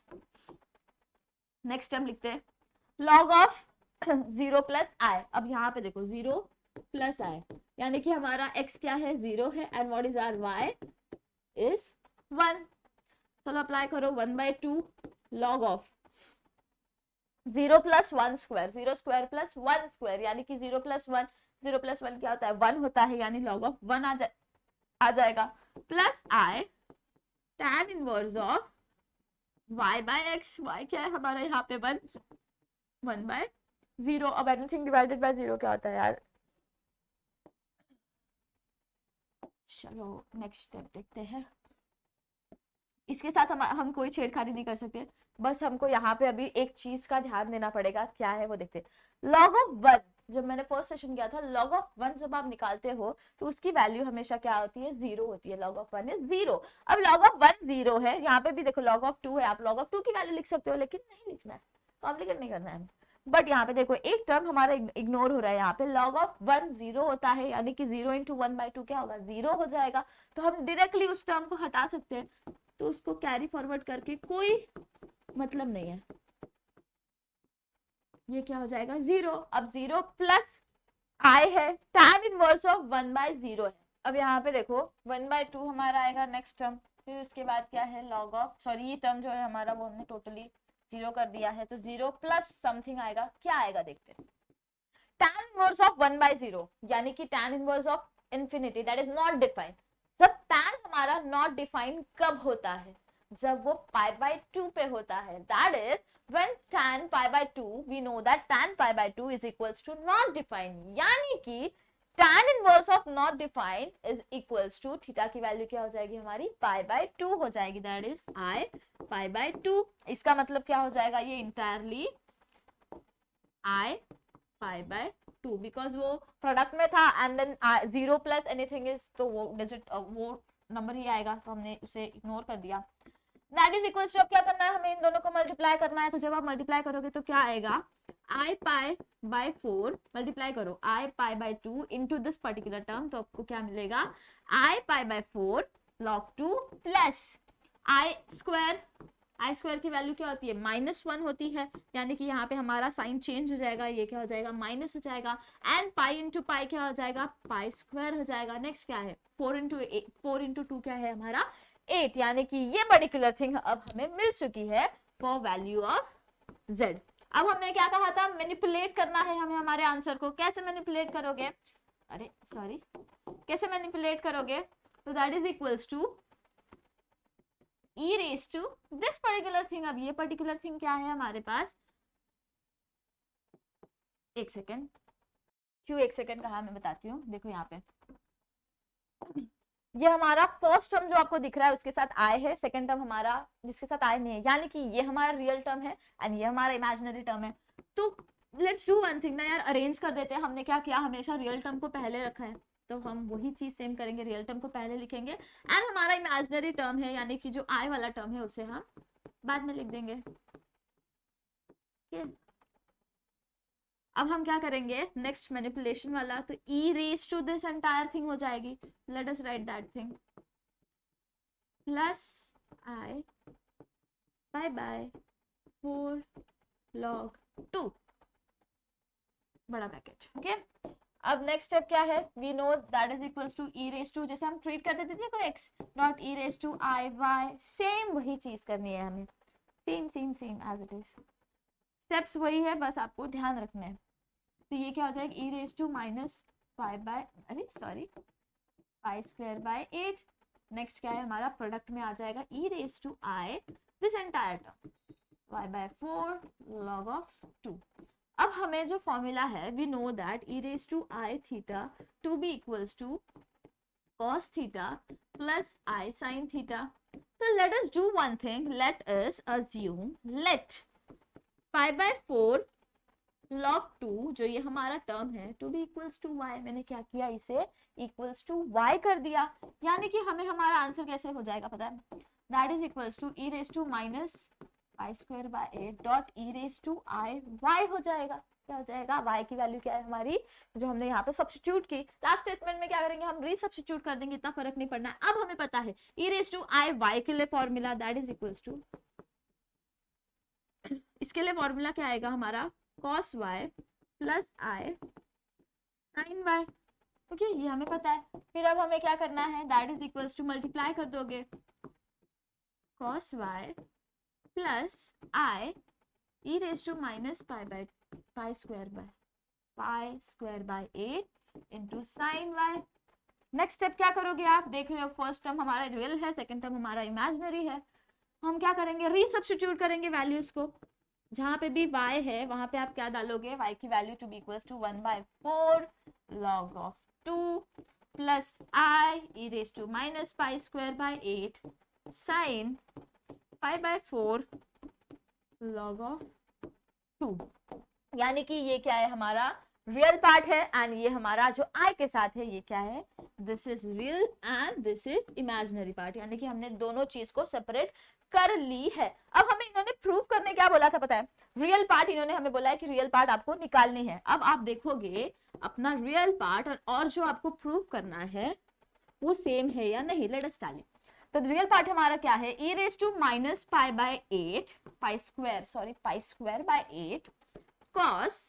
नेक्स्ट टर्म लिखते हैं log ऑफ 0 प्लस आई। अब यहाँ पे देखो 0 प्लस आई, यानी कि हमारा x क्या है 0 है, and what is our y is 1। चलो अप्लाई करो 1/2 log of 0 plus 1 square, 0 square plus 1 square, यानी कि 0 प्लस 1, 0 प्लस 1 क्या होता है 1 होता है, यानी log ऑफ 1 आ जाएगा, plus i tan inverse of y by x, y क्या है हमारा यहाँ पे 1/0। अब एनीथिंग डिवाइडेड बाय 0 क्या होता है यार, चलो नेक्स्ट स्टेप देखते हैं। इसके साथ हम कोई छेड़खानी नहीं कर सकते, बस हमको यहाँ पे अभी एक चीज का ध्यान देना पड़ेगा, क्या है वो देखते हैं। लॉग ऑफ वन, जब मैंने फर्स्ट सेशन किया था, लॉग ऑफ वन जब आप निकालते हो तो उसकी वैल्यू हमेशा क्या होती है, जीरो होती है। Log of one is zero. अब लॉग ऑफ वन जीरो है, यहाँ पे भी देखो लॉग ऑफ टू है, आप लॉग ऑफ टू की वैल्यू लिख सकते हो, लेकिन नहीं लिखना है, कॉम्प्लिकेट नहीं करना है। बट यहाँ पे देखो एक टर्म हमारा इग्नोर हो रहा है, यहाँ पे लॉग ऑफ वन जीरो होता है, यानी कि zero into one by two क्या होगा, जीरो हो जाएगा। तो हम डायरेक्टली उस टर्म को हटा सकते हैं, तो उसको कैरी फॉरवर्ड करके कोई मतलब नहीं है, ये क्या हो जाएगा, जीरो। अब जीरो प्लस आई है, tan inverse of one by zero है। अब यहाँ पे देखो वन बाय टू हमारा आएगा नेक्स्ट टर्म, फिर उसके बाद क्या है लॉग ऑफ, सॉरी ये टर्म जो है हमारा वो हमने टोटली जीरो कर दिया है, तो जीरो प्लस समथिंग आएगा, क्या आएगा देखते हैं, tan inverse of one by zero, यानी कि tan inverse of infinity that is not defined. जब tan हमारा नॉट डिफाइंड कब होता है, जब वो पाई बाय टू पे होता है, that is when tan pi by 2 we know that tan pi by 2 is equals to not defined, यानी कि tan inverse of not defined is equals to theta की वैल्यू क्या हो जाएगी हमारी, pi by 2 हो जाएगी, that is I pi by 2। इसका मतलब क्या हो जाएगा, ये entirely I pi by 2, because वो प्रोडक्ट में था and than zero plus anything is, तो वो डिजिट वो नंबर ही आएगा, तो हमने उसे इग्नोर कर दिया। दैट इज इक्वल्स टू, अब क्या करना है, हमें इन दोनों को मल्टीप्लाई करना है, तो जब आप मल्टीप्लाई करोगे तो क्या आएगा, आई पाई बाय 4 मल्टीप्लाई करो i pi by 2 into this particular term, तो आपको क्या मिलेगा, i pi by 4 log 2 plus i square की वैल्यू क्या होती है, -1 होती है, यानी कि यहाँ पे हमारा साइन चेंज हो जाएगा, ये क्या हो जाएगा, माइनस हो जाएगा, एंड पाई इंटू पाई क्या हो जाएगा, पाई स्क्वायर हो जाएगा। नेक्स्ट क्या है, 4 इंटू 2 क्या है हमारा 8, यानी कि ये पर्टिकुलर थिंग अब हमें मिल चुकी है फॉर वैल्यू ऑफ z। अब हमने क्या कहा था, मैनिपुलेट करना है हमें हमारे आंसर को, कैसे मैनिपुलेट करोगे, अरे सॉरी कैसे मैनिपुलेट करोगे, तो that is equals to e raise to this particular thing. अब ये पर्टिकुलर थिंग क्या है हमारे पास, एक सेकेंड, क्यों एक सेकेंड कहा मैं बताती हूँ, देखो यहाँ पे ये हमारा फर्स्ट टर्म जो आपको दिख रहा है उसके साथ आई है, सेकंड टर्म हमारा जिसके साथ आई नहीं है, यानी कि ये हमारा रियल टर्म है एंड ये हमारा इमेजिनरी टर्म है। तो लेट्स डू वन थिंग ना यार, अरेंज कर देते हैं। हमने क्या किया, हमेशा रियल टर्म को पहले रखा है, तो हम वही चीज सेम करेंगे, रियल टर्म को पहले लिखेंगे एंड हमारा इमेजिनरी टर्म है यानी कि जो आई वाला टर्म है उसे हम बाद में लिख देंगे। अब हम क्या करेंगे, नेक्स्ट मैनिपुलेशन वाला, तो e raise to this entire thing हो जाएगी, let us write that thing, plus i by by 4 log 2 बड़ा ब्रैकेट, ओके। अब नेक्स्ट स्टेप क्या है, we know that is equals to e raise to, जैसे हम ट्रीट करते थे देखो x not e raise to i वाई, सेम वही चीज करनी है हमें, same same same as it is, steps वही है, बस आपको ध्यान रखना है। तो ये क्या हो जाएगा, e raise to minus pi by, अरे sorry pi square by 8। Next क्या है हमारा, प्रोडक्ट में आ जाएगा e raise to i this entire term y by 4 log of 2। अब हमें जो फॉर्मूला है, we know that e raise to i theta to be equals to cos theta plus i sin theta. तो let us do one thing, let us assume let pi by 4 log 2 जो ये हमारा term है to be equals to y, मैंने क्या किया, इसे equals to y कर दिया, यानी कि हमें हमारा आंसर कैसे हो जाएगा पता है, that is equals to e raise to minus pi square by 8 dot e raise to i y हो जाएगा। क्या हो जाएगा, y की वैल्यू क्या है हमारी, जो हमने यहाँ पे सब्स्टिट्यूट की, लास्ट स्टेटमेंट में क्या करेंगे हम रीसब्स्टिट्यूट कर देंगे, इतना फर्क नहीं पड़ना है। अब हमें पता है e raise to i y के लिए formula that is equals to, इसके लिए फॉर्मूला क्या आएगा हमारा, cos y plus i sin y, okay ये हमें पता है। फिर अब हमें क्या करना है, that is equals to multiply कर दोगे cos y plus i e raise to minus pi square by 8 into sine y। Next step क्या करोगे आप, देख रहे हो फर्स्ट टर्म हमारा रियल है, सेकंड टर्म हमारा इमेजिनरी है, हम क्या करेंगे, रीसब्स्टिट्यूट करेंगे वैल्यूज को, जहां पे भी y है वहां पे आप क्या डालोगे, y की value to be equals to 1/4 log of 2 plus i e raise to minus pi square by 8 sine pi by 4 log of 2। यानी कि ये क्या है, हमारा रियल पार्ट है एंड ये हमारा जो आई के साथ है ये क्या है, this is real and this is imaginary part. यानी कि हमने दोनों चीज को सेपरेट कर ली है। अब हमें इन्होंने प्रूव करने क्या बोला था पता है, रियल पार्ट इन्होंने हमें बोला है कि रियल पार्ट आपको निकालनी है। अब आप देखोगे अपना रियल पार्ट और जो आपको प्रूव करना है वो सेम है या नहीं। Let us tally. तो रियल पार्ट हमारा क्या है, e raise to minus pi by 8 pi square by 8 cos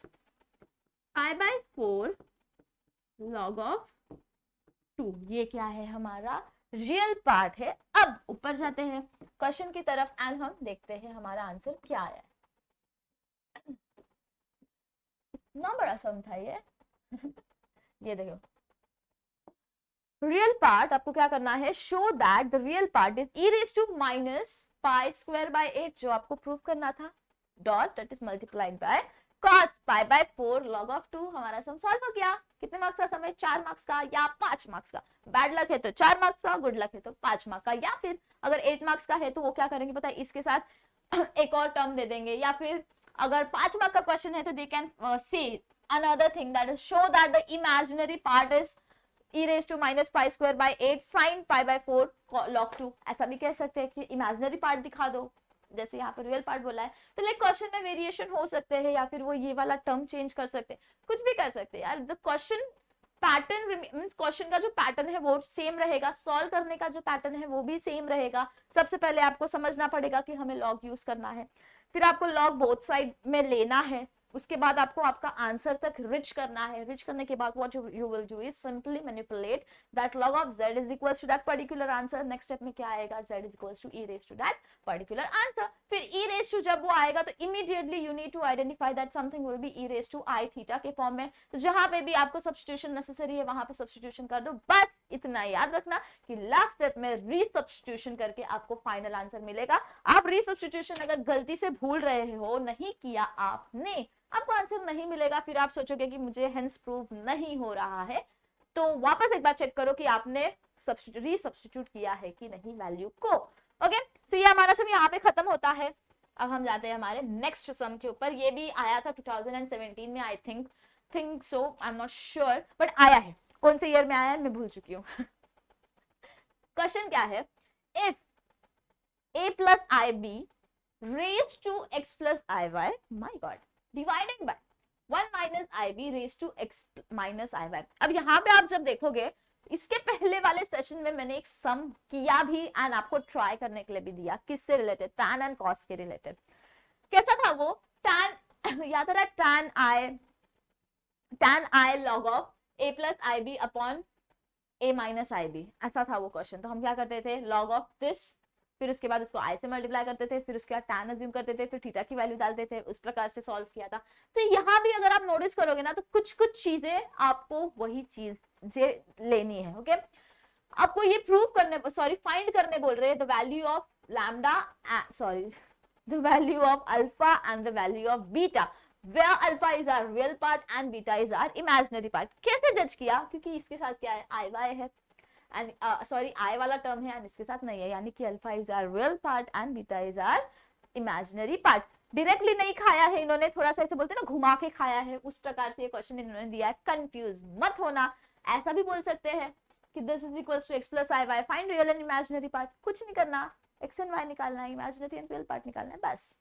pi by 4 log of 2। ये क्या है, हमारा रियल पार्ट है। अब ऊपर जाते हैं क्वेश्चन की तरफ एंड हम देखते हैं हमारा आंसर क्या आया है। इतना बड़ा सम था ये। ये देखो रियल पार्ट आपको क्या करना है, show that the real part is e raise to minus pi square by 8 जो आपको प्रूव करना था, dot that is multiplied by cos pi by 4 log of 2। हमारा सम सॉल्व हो गया। कितने मार्क्स का सम है, 4 मार्क्स का या 5 मार्क्स का। बैड लक है तो 4 मार्क्स का, गुड लक है तो 5 मार्क्स का, या फिर अगर 8 मार्क्स का है तो वो क्या करेंगे पता है, इसके साथ एक और टर्म दे देंगे। या फिर अगर 5 मार्क्स का क्वेश्चन है तो they can say another thing that is show that the imaginary part is e raised to minus pi square by 8 sin pi by 4 log 2। ऐसा भी कह सकते हैं कि इमेजिनरी पार्ट दिखा दो, जैसे यहाँ पर रियल पार्ट बोला है। तो लाइक क्वेश्चन में वेरिएशन हो सकते हैं, या फिर वो ये वाला टर्म चेंज कर सकते हैं, कुछ भी कर सकते हैं यार। The question pattern means question का जो पैटर्न है वो सेम रहेगा, सॉल्व करने का जो पैटर्न है वो भी सेम रहेगा। सबसे पहले आपको समझना पड़ेगा कि हमें लॉग यूज करना है, फिर आपको लॉग बोथ साइड में लेना है, उसके बाद आपको आपका आंसर तक रिच करना है। रिच करने के बाद what you will do is simply manipulate that log of z is equals to that particular answer। Next step में क्या आएगा, z is equals to e raised to that particular answer। फिर e raised to जब वो आएगा तो immediately you need to identify that something will be e raised to i theta के form में। तो जहां पे भी आपको सब्स्टिट्यूशन नेसेसरी है वहां पे सब्स्टिट्यूशन कर दो। बस इतना याद रखना कि लास्ट स्टेप में रीसब्स्टिट्यूशन करके आपको फाइनल आंसर मिलेगा। आप रीसब्स्टिट्यूशन अगर गलती से भूल रहे हो, नहीं किया आपने, आपको आंसर नहीं मिलेगा। फिर आप सोचोगे कि मुझे हेंस प्रूव नहीं हो रहा है, तो वापस एक बार चेक करो कि आपने रीसब्स्टिट्यूट किया है कि नहीं वैल्यू को। ओके, सो ये हमारा सम यहाँ पे खत्म होता है। अब हम जाते हैं हमारे नेक्स्ट सम के ऊपर। ये भी आया था 2017 में, I think so, I am not sure, but आया है। कौन से ईयर में आया है मैं भूल चुकी हूँ। क्वेश्चन क्या है, if a plus ib raised to x plus iy, my god, divided by 1 minus ib raised to x minus iy। अब यहाँ पे आप जब देखोगे, इसके पहले वाले सेशन में मैंने एक सम किया भी एंड आपको ट्राई करने के लिए भी दिया। किससे रिलेटेड, tan एंड cos के रिलेटेड। कैसा था वो, tan याद आ रहा है, tan i log of a plus ib upon a minus ib, ऐसा था वो क्वेश्चन। तो हम क्या करते थे, log ऑफ दिस, फिर उसके बाद उसको i से मल्टीप्लाई करते थे, फिर उसके बाद tan अज्यूम करते थे, फिर थीटा की वैल्यू डालते थे, उस प्रकार से सॉल्व किया था। तो यहाँ भी अगर आप नोटिस करोगे ना तो कुछ कुछ चीजें आपको वही चीज लेनी है। ओके, आपको ये प्रूव करने, फाइंड करने बोल रहे हैं the value of lambda, the value of alpha and the value of beta, where alpha is our real part and beta is our imaginary part। कैसे जज किया, क्योंकि इसके साथ क्या है, i y है एंड i वाला टर्म है एंड इसके साथ नहीं है, यानी कि alpha is our real part and beta is our imaginary part. Directly नहीं खाया है इन्होंने, थोड़ा सा ऐसे बोलते हैं ना घुमा के खाया है, उस प्रकार से ये क्वेश्चन इन्होंने दिया है। कंफ्यूज मत होना, ऐसा भी बोल सकते हैं कि this is equals to x plus i y, find real and imaginary part. कुछ नहीं करना, x एंड y निकालना है, इमेजिनरी एंड रियल पार्ट निकालना है, बस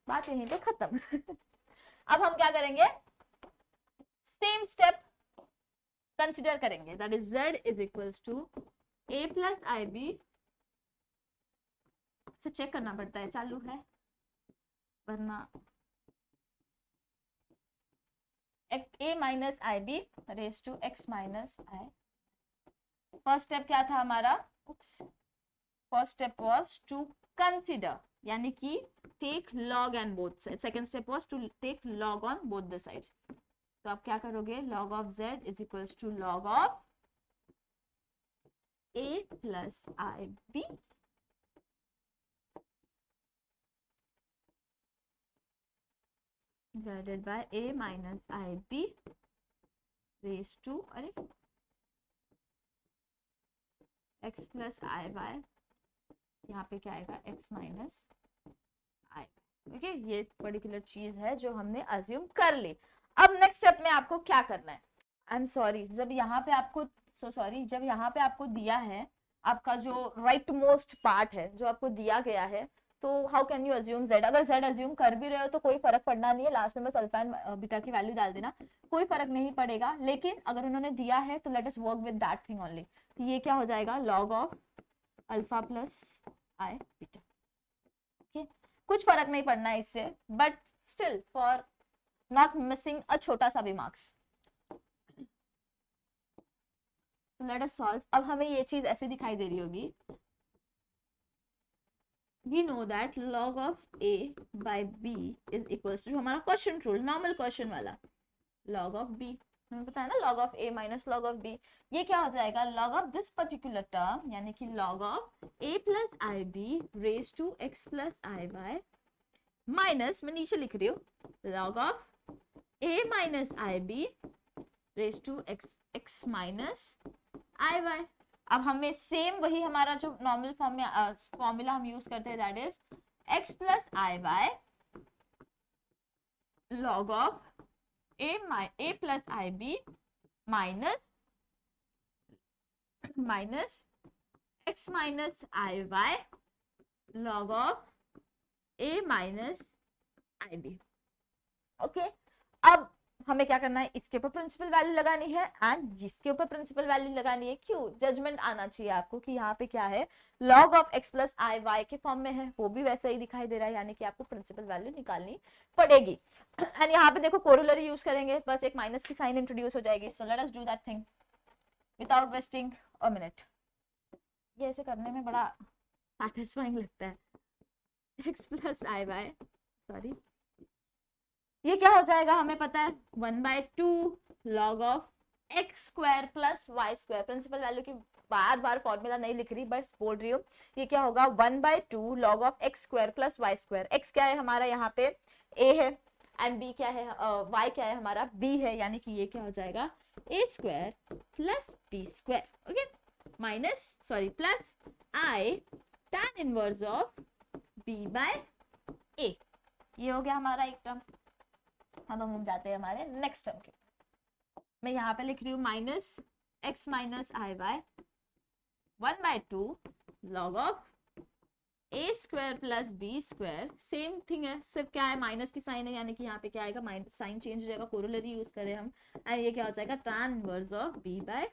बात यहीं पे खत्म। अब हम क्या करेंगे, सेम स्टेप कंसिडर करेंगे, that is z is equals to a plus i b. से चेक करना पड़ता है चालू है वरना, a minus i b raise to x minus i. First step क्या था हमारा, first step was to consider, यानी कि take log and both side. Second step was to take log on both the sides. तो आप क्या करोगे, log of z is equals to log of a plus i b divided by a minus i b raise to, अरे x plus i y, यहाँ पे क्या आएगा x minus i. Okay, ये पर्टिकुलर चीज है जो हमने अज्यूम कर ली। अब नेक्स्ट स्टेप में आपको क्या करना है, आई एम सॉरी, जब यहाँ पे आपको जब यहाँ पे आपको दिया है आपका जो राइट मोस्ट पार्ट है जो आपको दिया गया है, तो how can you assume z? अगर z अज्यूम कर भी रहे हो तो कोई फर्क पड़ना नहीं है, लास्ट में बस अल्फा एंड बीटा की वैल्यू डाल देना, कोई फर्क नहीं पड़ेगा। लेकिन अगर उन्होंने दिया है तो let us work with that thing only. तो ये क्या हो जाएगा, log of alpha plus I beta. Okay, कुछ फर्क नहीं पड़ना है इससे, but still for not missing a छोटा सा भी मार्क्स, लेट अस सॉल्व। अब हमें ये चीज ऐसे दिखाई दे रही होगी, we know that log of a by b is equals to, हमारा क्वेश्चन रूल नॉर्मल क्वेश्चन वाला, log of b हमें पता है ना, log of a minus log of b, ये क्या हो जाएगा, log of this particular term यानी कि log of a plus ib raised to x plus iy minus, मैं नीचे लिख रही हूँ, log of a minus ib raised to x minus iy। अब हमें सेम वही हमारा जो नॉर्मल फॉर्म में फॉर्मूला हम यूज करते हैं, that is x plus i y log of a plus i b minus x minus i y log of a minus i b. Okay, अब हमें क्या करना है, इसके ऊपर प्रिंसिपल वैल्यू लगानी है एंड इसके ऊपर प्रिंसिपल वैल्यू लगानी है। क्यों, जजमेंट आना चाहिए आपको कि यहाँ पे क्या है, log of x plus i y के फॉर्म में है, वो भी वैसा ही दिखाई दे रहा है, यानी कि आपको प्रिंसिपल वैल्यू निकालनी पड़ेगी। एंड यहाँ पे देखो कोरोलरी यूज करेंगे, बस एक माइनस की साइन इंट्रोड्यूस हो जाएगी। So let us do that thing without wasting a minute. ये ऐसे करने में बड़ा सैटिस्फाइंग लगता है। x plus i y, sorry, ये क्या हो जाएगा, हमें पता है 1/2 log of x square plus y square. Principal value की बार बार फॉर्मूला नहीं लिख रही, बस बोल रही हूँ, ये क्या होगा 1/2 log of x square plus y square. X क्या है हमारा यहाँ पे a है एंड b क्या है, y क्या है हमारा b है, यानी कि ये क्या हो जाएगा a square plus b square. Okay, minus sorry plus i tan inverse of b by a। ये हो गया हमारा एक टर्म। अब हम जाते हैं हमारे नेक्स्ट टर्म के, मैं यहाँ पे लिख रही हूँ minus x minus i y 1/2 log of a square plus b square. Same thing है, सिर्फ क्या है माइनस की साइन है, यानी कि यहाँ पे क्या आएगा, माइनस साइन चेंज हो जाएगा, कोरोलरी यूज करें हम, एंड ये क्या हो जाएगा tan inverse of b by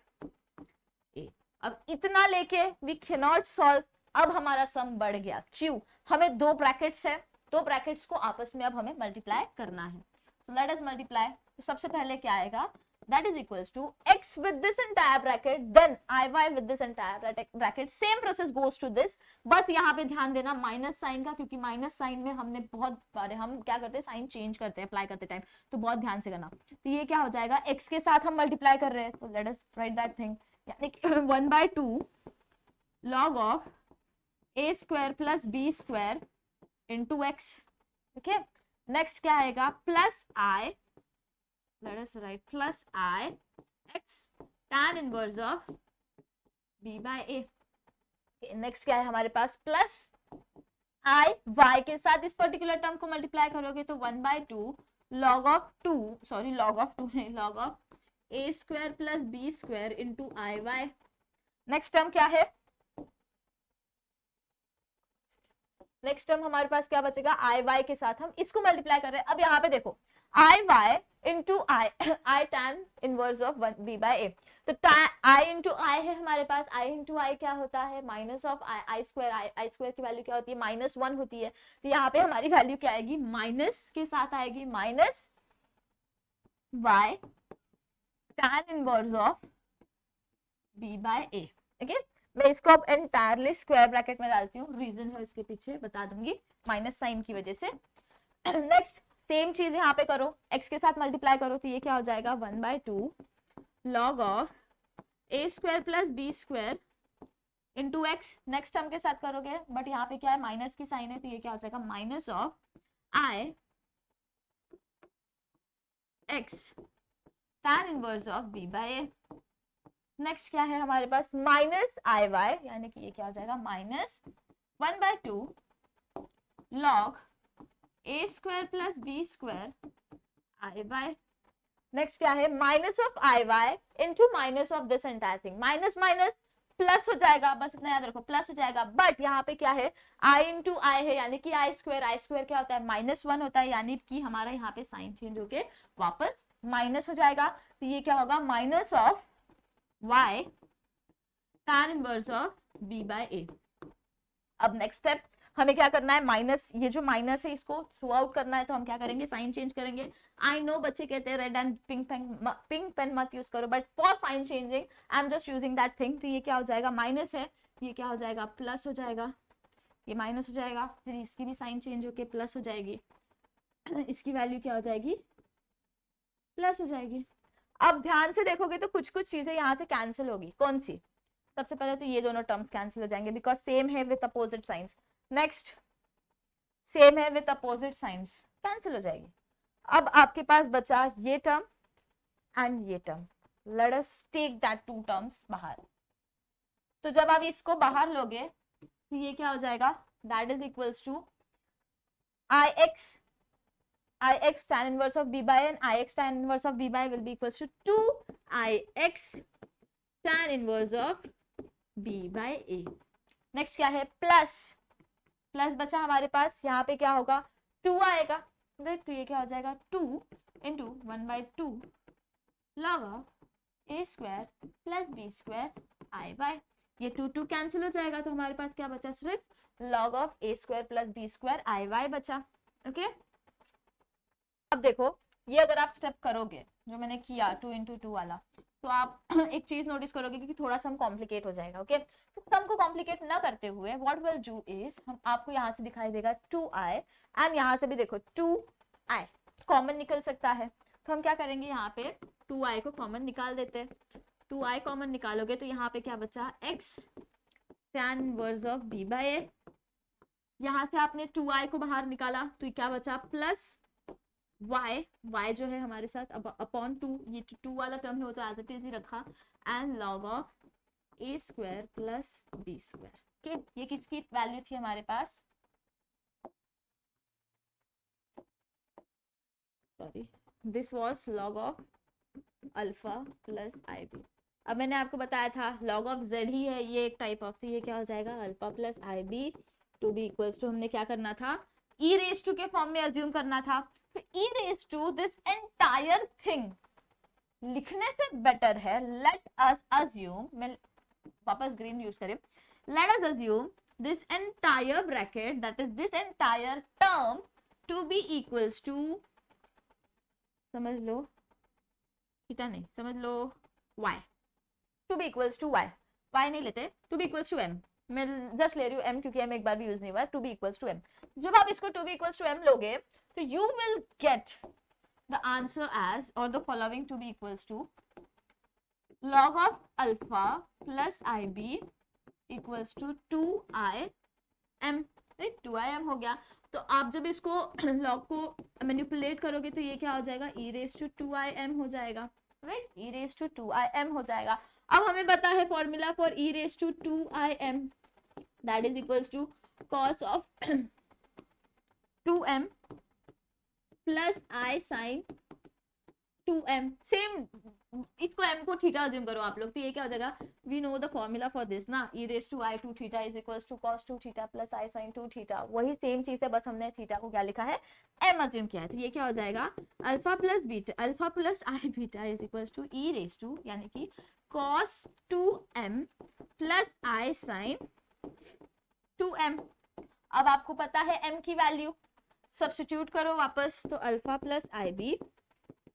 a। अब इतना लेके वी कैन नॉट सॉल्व। अब हमारा सम बढ़ गया, क्यों, हमें दो ब्रैकेट्स है, दो ब्रैकेट्स को आपस में अब हमें मल्टीप्लाई करना है। So let us multiply। तो सबसे पहले क्या आएगा, that is equals to x with this entire bracket then iy with this entire bracket। same process goes to this, बस यहाँ पे ध्यान देना माइनस साइन का, क्योंकि माइनस साइन में हमने बहुत बारे हम क्या करते हैं, साइन चेंज करते हैं अप्लाई करते टाइम, तो बहुत ध्यान से करना। तो ये क्या हो जाएगा, x के साथ हम मल्टीप्लाई कर रहे हैं, तो let us write that thing, यानी कि 1/2 log of a square plus b square into x। Okay, next क्या आएगा, plus i, let us write plus i x tan inverse of b by a। Next क्या है हमारे पास, plus i y के साथ इस पर्टिकुलर टर्म को multiply करोगे तो 1/2 log ऑफ 2 नहीं log of a square plus b square into i y. Next term क्या है, नेक्स्ट टर्म हमारे पास क्या बचेगा, आई वाई के साथ हम इसको मल्टीप्लाई कर रहे हैं। अब यहाँ पे देखो i y into i tan inverse of b by a, तो आई इंटू आई है हमारे पास, आई इंटू आई क्या होता है, minus of I square, I square की वैल्यू क्या होती है, -1 होती है, तो यहाँ पे हमारी वैल्यू क्या आएगी, माइनस के साथ आएगी minus y tan inverse of b by a. Okay, मैं इसको अब एंटायरली स्क्वायर ब्रैकेट में डालती हूँ, रीजन है उसके पीछे बता दूंगी, माइनस साइन की वजह से। नेक्स्ट सेम चीज यहाँ पे करो, x के साथ मल्टीप्लाई करो, तो ये क्या हो जाएगा 1/2 log of a square plus b square into x. Next term के साथ करोगे, बट यहाँ पे क्या है माइनस की साइन है, तो ये क्या हो जाएगा minus of i x tan inverse of b by a। Next क्या है हमारे पास, माइनस आई वाई, यानी कि ये क्या हो जाएगा, minus 1/2 log a square plus b square i y. Next क्या है, minus of i y into minus of this entire thing, minus minus plus हो जाएगा, बस इतना याद रखो प्लस हो जाएगा, बट यहाँ पे क्या है आई इंटू आई है, यानी कि आई स्क्वायर क्या होता है, -1 होता है, यानी कि हमारा यहाँ पे साइन चेंज होके वापस माइनस हो जाएगा। तो ये क्या होगा, minus of y tan inverse of b by a। अब नेक्स्ट स्टेप हमें क्या करना है, माइनस, ये जो माइनस है इसको थ्रू आउट करना है, तो हम क्या करेंगे, साइन चेंज करेंगे। आई नो बच्चे कहते हैं रेड एंड पिंक पेन मत यूज करो, but for sign changing I am just using that thing. तो ये क्या हो जाएगा, माइनस है, ये क्या हो जाएगा, प्लस हो जाएगा, ये माइनस हो जाएगा, फिर इसकी भी साइन चेंज होके प्लस हो जाएगी, इसकी वैल्यू क्या हो जाएगी, प्लस हो जाएगी। अब ध्यान से देखोगे तो कुछ कुछ चीजें यहाँ से कैंसिल होगी, कौन सी, सबसे पहले तो ये दोनों टर्म्स कैंसिल हो जाएंगे बिकॉज सेम है with opposite signs. Next same है विद अपोजिट साइंस, कैंसिल हो जाएगी। अब आपके पास बचा ये टर्म एंड ये term, let us take that two terms बाहर। तो जब आप इसको बाहर लोगे तो ये क्या हो जाएगा, that is equals to ix tan inverse of b by n, ix tan inverse of b by will be equals to 2ix tan inverse of b by a। Next क्या है, प्लस प्लस बचा हमारे पास, यहाँ पे क्या होगा 2 आएगा, तो ये क्या हो जाएगा 2 into 1/2 log of a square plus b square i by, ये 2 कैंसिल हो जाएगा, तो हमारे पास क्या बचा, सिर्फ log of a square plus b square i y बचा। ओके अब देखो, ये अगर आप स्टेप करोगे जो मैंने किया 2 इंटू 2 वाला, तो आप एक चीज नोटिस करोगे कि थोड़ा सा कॉम्प्लिकेट हो जाएगा। ओके तो सम को कॉम्प्लिकेट ना करते हुए व्हाट विल डू इज, हम आपको यहाँ से दिखाई देगा 2i एंड यहाँ से भी देखो 2i कॉमन निकल सकता है, तो हम क्या करेंगे, यहाँ पे 2i को कॉमन निकाल देते हैं। 2i कॉमन निकालोगे तो यहाँ पे क्या बचा, x tan inverse of b by a, यहाँ से आपने 2i को बाहर निकाला तो क्या बचा, प्लस y जो है हमारे साथ अपॉन 2, ये 2 वाला टर्म है वो तो एज इट इज ही रखा, and log of a square plus b square. Okay ये किसकी वैल्यू थी हमारे पास, sorry this was log of alpha plus i b. अब मैंने आपको बताया था log ऑफ z ही है ये एक टाइप ऑफ, तो ये क्या हो जाएगा, alpha plus i b to be equals to, हमने क्या करना था, e रेज टू के फॉर्म में अज्यूम करना था। तो e raise to this entire thing लिखने से बेटर है लेट अस अज्यूम, मैं वापस ग्रीन यूज करें, let us assume this entire bracket that is this entire term to be equals to, समझ लो थीटा नहीं, समझ लो y, to be equals to y, y नहीं लेते, to be equals to m, मैं जस्ट ले रही हूँ m क्योंकि m एक बार भी यूज नहीं हुआ है, to be equals to m। जब आप इसको to be equals to m लोगे तो you will get the answer as, और the following to be equals to log of alpha plus i b equals to 2im, right 2im हो गया। तो आप जब इसको log को मैनिपुलेट करोगे तो ये क्या हो जाएगा, e रेज टू 2im हो जाएगा, right e raise to 2im हो जाएगा। अब हमें पता है formula for e raise to 2im, that is equals to cos of 2m plus i sine 2m, same इसको m को थीटा अज्यूम करो आप लोग, तो ये क्या हो जाएगा, we know the formula for this ना, e raise to i 2 theta is equals to cos 2 theta plus i sin 2 theta, वही सेम चीज है, बस हमने थीटा को क्या लिखा है, m अज्यूम किया है। तो ये क्या हो जाएगा, alpha plus beta, alpha plus i beta is equals to e raise to, यानी कि cos 2m plus i sin 2m। अब आपको पता है m की वैल्यू, सब्स्टिट्यूट करो वापस, तो अल्फा प्लस आई बी,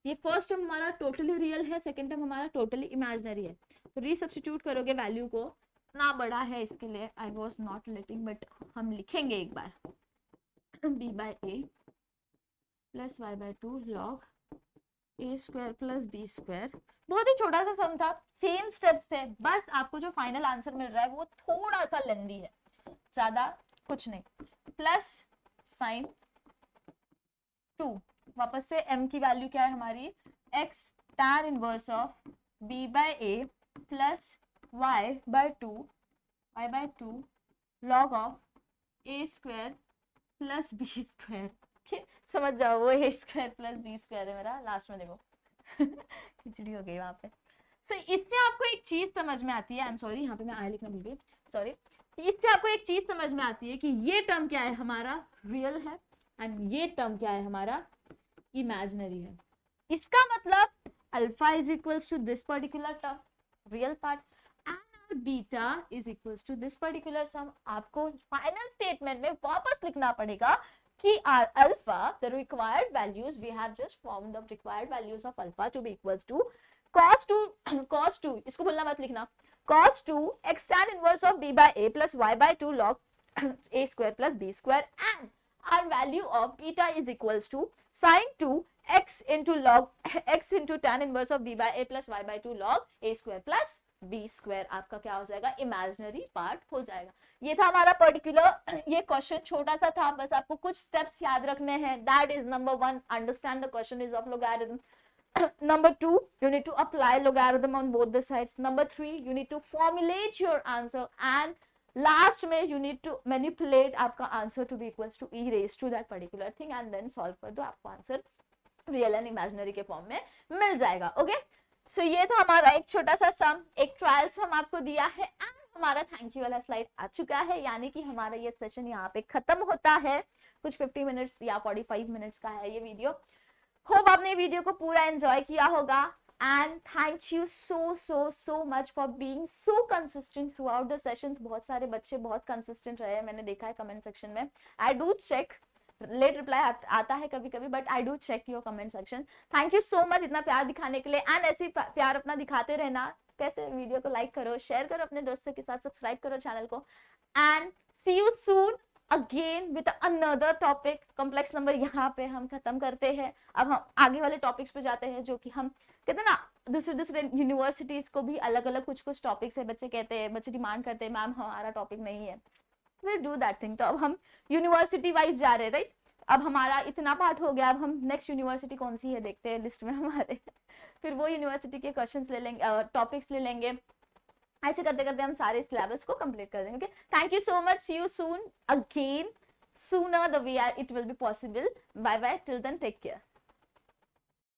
ये फर्स्ट टर्म हमारा टोटली रियल है, सेकंड टर्म हमारा टोटली इमेजिनरी है, तो रीसब्स्टिट्यूट करोगे वैल्यू को, ना बड़ा है इसके लिए I was not letting, but हम लिखेंगे एक बार, b by a plus y by 2 log a square plus b square. बहुत ही छोटा सा सम था, सेम स्टेप्स थे, बस आपको जो फाइनल आंसर मिल रहा है वो थोड़ा सा लेंदी है, ज्यादा कुछ नहीं, प्लस साइन 2, वापस से m की वैल्यू क्या है हमारी, x tan inverse of b by a plus y by 2 log of a square plus b square. ठीक, समझ जाओ, वो a square plus b square है मेरा, लास्ट में देखो खिचड़ी हो गई वहां पे। सो इससे आपको एक चीज समझ में आती है, आई एम सॉरी यहाँ पे मैं आई लिखना भूल गई, सॉरी। इससे आपको एक चीज समझ में आती है कि ये टर्म क्या है हमारा रियल है एंड ये टर्म क्या है हमारा इमेजिनरी है। इसका मतलब alpha is equals to this particular term real part and beta is equals to this particular sum. आपको फाइनल स्टेटमेंट में वापस लिखना पड़ेगा कि our alpha, the required values, we have just found the required values of alpha to be equals to cos 2 इसको भूलना मत लिखना, cos 2 x tan inverse of b by a plus y by 2 log a square plus b square and our value of beta is equals to sin 2 x into tan inverse of b by a plus y by 2 log a square plus b square। आपका क्या हो जाएगा, imaginary part हो जाएगा। ये था हमारा particular, ये क्वेश्चन छोटा सा था, बस आपको कुछ स्टेप्स याद रखने हैं। That is number 1, understand the question is of logarithm. Number 2, you need to apply logarithm on both the sides. Number 3, you need to formulate your answer and last में you need to manipulate आपका answer to be equals to e raised to that particular thing and then solve कर दो, आपको answer real and imaginary के form में मिल जाएगा। Okay, सो ये था हमारा एक छोटा सा सम, एक ट्रायल सम आपको दिया है एंड हमारा थैंक यू वाला स्लाइड आ चुका है, यानी कि हमारा ये सेशन यहाँ पे खत्म होता है। कुछ 50 मिनट्स या 45 मिनट्स का है ये वीडियो। होप आपने वीडियो को पूरा एंजॉय किया होगा and thank you so much for being so consistent through out the sessions. बहुत सारे बच्चे बहुत कंसिस्टेंट रहे, मैंने देखा है कमेंट सेक्शन में। I do check, late reply आता है कभी कभी, but I do check your comment section. Thank you so much इतना प्यार दिखाने के लिए एंड ऐसे प्यार अपना दिखाते रहना। कैसे, वीडियो को लाइक करो, शेयर करो अपने दोस्तों के साथ, सब्सक्राइब करो चैनल को and see you soon again with another topic. Complex number यहाँ पे हम खत्म करते हैं, अब हम आगे वाले टॉपिक्स पे जाते हैं, जो कि हम कहते हैं ना दूसरे यूनिवर्सिटीज को भी अलग अलग कुछ टॉपिक्स है। बच्चे कहते हैं, बच्चे डिमांड करते हैं मैम हमारा टॉपिक नहीं है, we'll do that thing। तो अब हम यूनिवर्सिटी वाइज जा रहे हैं, राइट। अब हमारा इतना पार्ट हो गया, अब हम नेक्स्ट यूनिवर्सिटी कौन सी है देखते हैं लिस्ट में हमारे फिर वो यूनिवर्सिटी के क्वेश्चंस ले लेंगे, टॉपिक्स ले लेंगे। ऐसे करते करते हम सारे सिलेबस को कंप्लीट कर देंगे। Thank you so much, see you soon again, sooner the way it will be possible. Bye bye, till then take care.